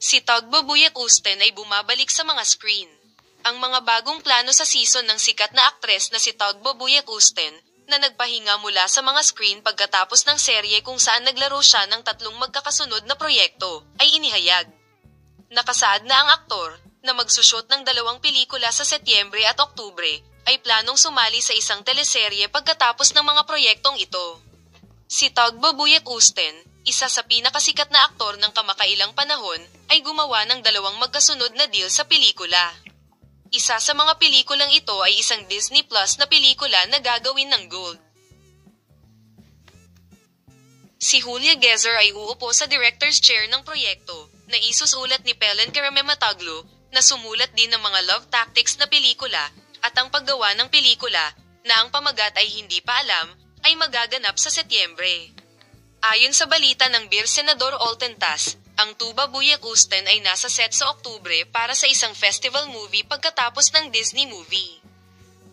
Si Tagbabuyat Usten ay bumabalik sa mga screen. Ang mga bagong plano sa season ng sikat na aktres na si Tagbabuyat Usten, na nagpahinga mula sa mga screen pagkatapos ng serye kung saan naglaro siya ng 3 magkakasunod na proyekto, ay inihayag. Nakasaad na ang aktor, na magsushot ng 2 pelikula sa Setyembre at Oktubre, ay planong sumali sa isang teleserye pagkatapos ng mga proyektong ito. Si Tagbabuyat Usten, isa sa pinakasikat na aktor ng kamakailang panahon, ay gumawa ng 2 magkasunod na deal sa pelikula. Isa sa mga pelikulang ito ay isang Disney Plus na pelikula na gagawin ng Gold. Si Julia Gezer ay uupo sa director's chair ng proyekto, na isusulat ni Pelen Karamematoglu, na sumulat din ng mga love tactics na pelikula, at ang paggawa ng pelikula, na ang pamagat ay hindi pa alam, ay magaganap sa Setyembre. Ayon sa balita ng Bir Senador Oltentas, ang Tagbabuyat Usten ay nasa set sa Oktubre para sa isang festival movie pagkatapos ng Disney movie.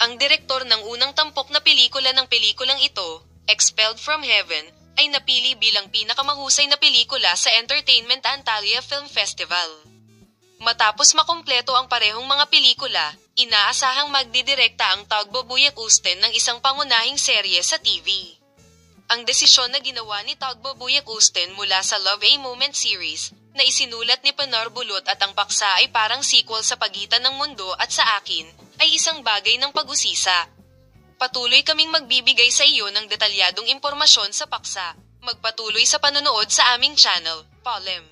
Ang direktor ng unang tampok na pelikula ng pelikulang ito, Expelled from Heaven, ay napili bilang pinakamahusay na pelikula sa Entertainment Antalya Film Festival. Matapos makumpleto ang parehong mga pelikula, inaasahang magdidirekta ang Tagbabuyat Usten ng isang pangunahing serye sa TV. Ang desisyon na ginawa ni Tagbabuyat Usten mula sa Love a Moment series, na isinulat ni Pinar Bulot at ang paksa ay parang sequel sa Pagitan ng Mundo at sa Akin, ay isang bagay ng pag-usisa. Patuloy kaming magbibigay sa iyo ng detalyadong impormasyon sa paksa. Magpatuloy sa panonood sa aming channel, Polem.